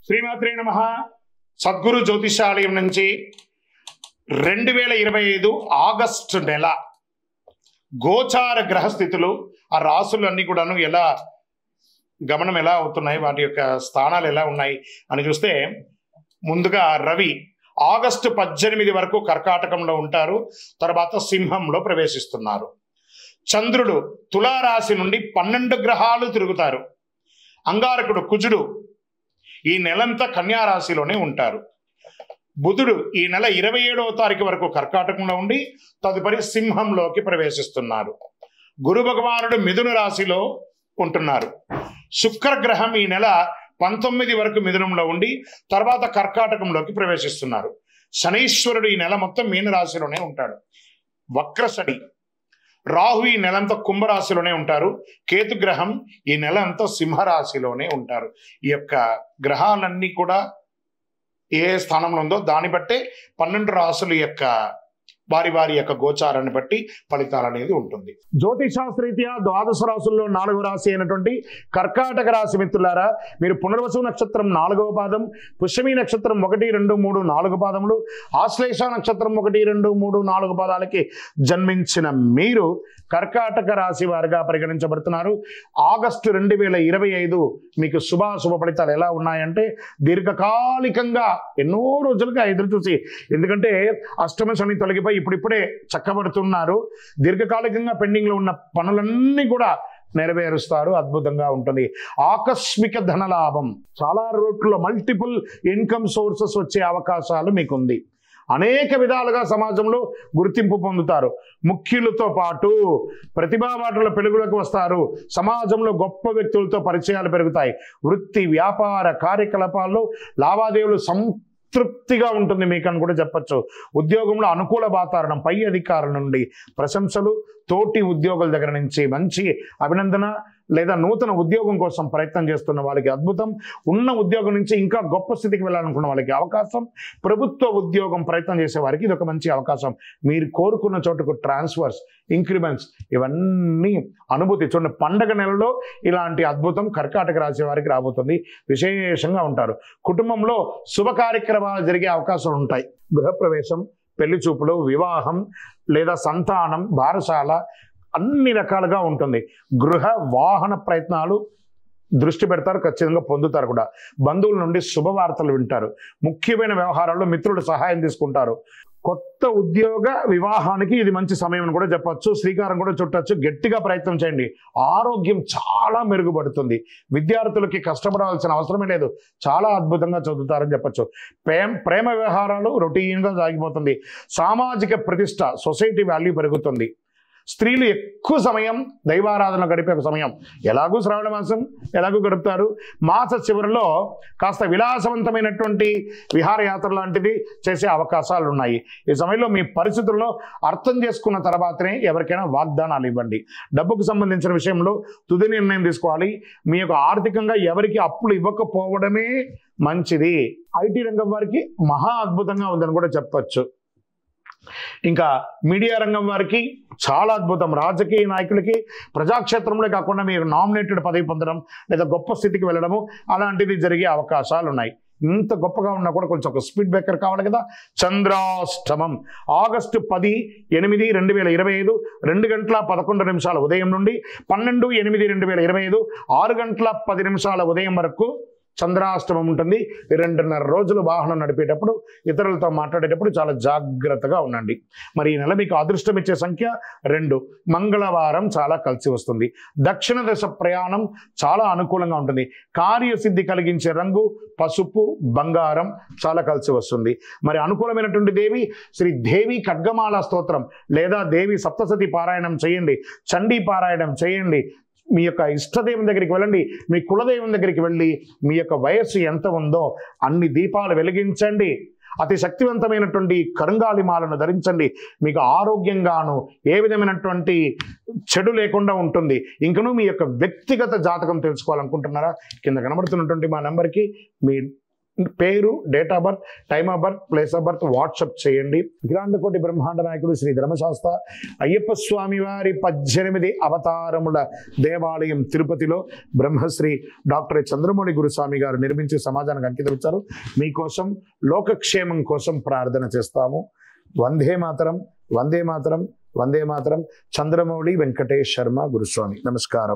శ్రీమాత్రే నమః. సద్గురు జ్యోతిషాలయం నుంచి 2025 ఆగస్టు నెల గోచార గ్రహస్థితులు, ఆ రాసులన్నీ కూడాను ఎలా గమనం ఎలా అవుతున్నాయి, వాటి యొక్క స్థానాలు ఎలా ఉన్నాయి అని చూస్తే, ముందుగా రవి ఆగస్టు 18 వరకు కర్కాటకంలో ఉంటారు, తర్వాత సింహంలో ప్రవేశిస్తున్నారు. చంద్రుడు తులారాశి నుండి 12 గ్రహాలు తిరుగుతారు. అంగారకుడు కుజుడు ఈ నెలంతా కన్యారాశిలోనే ఉంటారు. బుధుడు ఈ నెల 27వ తారీఖు వరకు కర్కాటకంలో ఉండి తదుపరి సింహంలోకి ప్రవేశిస్తున్నారు. గురు భగవానుడు మిథున రాశిలో ఉంటున్నారు. శుక్రగ్రహం ఈ నెల 19 వరకు మిథునంలో ఉండి తర్వాత కర్కాటకంలోకి ప్రవేశిస్తున్నారు. శనీశ్వరుడు ఈ నెల మొత్తం మీన రాశిలోనే ఉంటాడు. వక్రశని రాహు ఈ నెలంతా కుంభరాశిలోనే ఉంటారు. కేతుగ్రహం ఈ నెల అంతా సింహరాశిలోనే ఉంటారు. ఈ యొక్క గ్రహాలన్నీ కూడా ఏ స్థానంలో ఉందో దాన్ని బట్టే 12 రాశుల యొక్క వారి యొక్క గోచారాన్ని బట్టి ఫలితాలు అనేది ఉంటుంది. జ్యోతిషాస్త్రరీత్యా ద్వాదశ రాశుల్లో 4వ రాశి అయినటువంటి కర్కాటక రాశి మిత్రులారా, మీరు పునర్వసు నక్షత్రం 4వ పాదం, పుష్యమి నక్షత్రం 1, 2, 3, 4 పాదములు, ఆశ్లేష నక్షత్రం 1, 2, 3, 4 పాదాలకి జన్మించిన మీరు కర్కాటక రాశి వారిగా పరిగణించబడుతున్నారు. ఆగస్టు 2025 మీకు శుభ ఫలితాలు ఎలా ఉన్నాయంటే, దీర్ఘకాలికంగా ఎన్నో రోజులుగా ఎదురు చూసి, ఎందుకంటే అష్టమ శని తొలగిపోయి ఇప్పుడిప్పుడే చక్కబడుతున్నారు. దీర్ఘకాలికంగా పెండింగ్ లో ఉన్న పనులన్నీ కూడా నెరవేరుస్తారు. అద్భుతంగా ఉంటుంది. ఆకస్మిక ధనలాభం, చాలా రోడ్లలో మల్టిపుల్ ఇన్కమ్ సోర్సెస్ వచ్చే అవకాశాలు మీకుంది. అనేక విధాలుగా సమాజంలో గుర్తింపు పొందుతారు. ముఖ్యులతో పాటు ప్రతిభావాటుల పెలుగులకు వస్తారు. సమాజంలో గొప్ప వ్యక్తులతో పరిచయాలు పెరుగుతాయి. వృత్తి వ్యాపార కార్యకలాపాల్లో లావాదేవీలు తృప్తిగా ఉంటుంది మీకు అని కూడా చెప్పచ్చు. ఉద్యోగంలో అనుకూల వాతావరణం, పై అధికారుల నుండి ప్రశంసలు, తోటి ఉద్యోగుల దగ్గర నుంచి మంచి అభినందన, లేదా నూతన ఉద్యోగం కోసం ప్రయత్నం చేస్తున్న వాళ్ళకి అద్భుతం, ఉన్న ఉద్యోగం నుంచి ఇంకా గొప్ప స్థితికి వెళ్ళాలనుకున్న వాళ్ళకి అవకాశం, ప్రభుత్వ ఉద్యోగం ప్రయత్నం చేసే వారికి ఇది ఒక మంచి అవకాశం. మీరు కోరుకున్న చోటుకు ట్రాన్స్ఫర్స్, ఇంక్రిమెంట్స్ ఇవన్నీ అనుభూతి. చూడండి, పండగ నెలలో ఇలాంటి అద్భుతం కర్కాటక రాశి వారికి రాబోతుంది. విశేషంగా ఉంటారు. కుటుంబంలో శుభ కార్యక్రమాలు జరిగే అవకాశాలు ఉంటాయి. గృహప్రవేశం, పెళ్లి చూపులు, వివాహం లేదా సంతానం, బారసాల అన్ని రకాలుగా ఉంటుంది. గృహ వాహన ప్రయత్నాలు దృష్టి పెడతారు, ఖచ్చితంగా పొందుతారు కూడా. బంధువుల నుండి శుభవార్తలు వింటారు. ముఖ్యమైన వ్యవహారాల్లో మిత్రుడు సహాయం తీసుకుంటారు. కొత్త ఉద్యోగ వివాహానికి ఇది మంచి సమయం అని కూడా చెప్పచ్చు. శ్రీకారం కూడా చుట్టచ్చు. గట్టిగా ప్రయత్నం చేయండి. ఆరోగ్యం చాలా మెరుగుపడుతుంది. విద్యార్థులకి కష్టపడాల్సిన అవసరమే లేదు. చాలా అద్భుతంగా చదువుతారని చెప్పచ్చు. ప్రేమ వ్యవహారాలు రొటీన్గా సాగిపోతుంది. సామాజిక ప్రతిష్ట, సొసైటీ వాల్యూ పెరుగుతుంది. స్త్రీలు ఎక్కువ సమయం దైవారాధన గడిపే సమయం. ఎలాగూ శ్రావణ మాసం ఎలాగూ గడుపుతారు. మాస చివరిలో కాస్త విలాసవంతమైనటువంటి విహారయాత్ర లాంటిది చేసే అవకాశాలు ఉన్నాయి. ఈ సమయంలో మీ పరిస్థితుల్లో అర్థం చేసుకున్న తర్వాతనే ఎవరికైనా వాగ్దానాలు ఇవ్వండి. డబ్బుకు సంబంధించిన విషయంలో తుది నిర్ణయం తీసుకోవాలి. మీ యొక్క ఆర్థికంగా ఎవరికి అప్పులు ఇవ్వకపోవడమే మంచిది. ఐటీ రంగం వారికి మహా అద్భుతంగా ఉందని కూడా చెప్పచ్చు. ఇంకా మీడియా రంగం వారికి చాలా అద్భుతం. రాజకీయ నాయకులకి ప్రజాక్షేత్రంలో కాకుండా మీరు నామినేటెడ్ పదవి పొందడం లేదా గొప్ప స్థితికి వెళ్ళడము అలాంటిది జరిగే అవకాశాలు ఉన్నాయి. ఇంత గొప్పగా ఉన్నా కూడా కొంచెం ఒక స్పీడ్ బ్రేకర్ కావాలి కదా. చంద్రాష్టమం ఆగస్టు 10/8/2025 2:11 ఉదయం నుండి 12/8/2025 6:10 ఉదయం వరకు చంద్రాష్టమం ఉంటుంది. 2.5 రోజులు వాహనం నడిపేటప్పుడు, ఇతరులతో మాట్లాడేటప్పుడు చాలా జాగ్రత్తగా ఉండండి. మరి ఈ నెల మీకు అదృష్టం ఇచ్చే సంఖ్య 2. మంగళవారం చాలా కలిసి వస్తుంది. దక్షిణ దశ ప్రయాణం చాలా అనుకూలంగా ఉంటుంది. కార్యసిద్ధి కలిగించే రంగు పసుపు, బంగారం చాలా కలిసి వస్తుంది. మరి అనుకూలమైనటువంటి దేవి శ్రీ దేవి ఖడ్గమాల స్తోత్రం లేదా దేవి సప్తసతి పారాయణం చేయండి. చండీ పారాయణం చేయండి. మీ యొక్క ఇష్టదైవం దగ్గరికి వెళ్ళండి. మీ కులదైవం దగ్గరికి వెళ్ళి మీ యొక్క వయస్సు ఎంత ఉందో అన్ని దీపాలు వెలిగించండి. అతి శక్తివంతమైనటువంటి కరుంగాలి మాలను ధరించండి. మీకు ఆరోగ్యంగాను ఏ విధమైనటువంటి చెడు లేకుండా ఉంటుంది. ఇంకనూ మీ యొక్క వ్యక్తిగత జాతకం తెలుసుకోవాలనుకుంటున్నారా? కింద కనబడుతున్నటువంటి మా నెంబర్కి మీ పేరు, date of birth, time of birth, place of birth WhatsApp చేయండి. అఖిలాండకోటి బ్రహ్మాండ నాయకుడు శ్రీ ధర్మశాస్త్ర అయ్యప్ప స్వామి వారి 18 అవతారముల దేవాలయం తిరుపతిలో బ్రహ్మశ్రీ డాక్టర్ చంద్రమౌళి గురుస్వామి గారు నిర్మించి సమాజానికి అంకితం ఇచ్చారు. మీకోసం లోకక్షేమం కోసం ప్రార్థన చేస్తాము. వందే మాతరం, వందే మాతరం, వందే మాతరం. చంద్రమౌళి వెంకటేష్ శర్మ గురుస్వామి. నమస్కారం.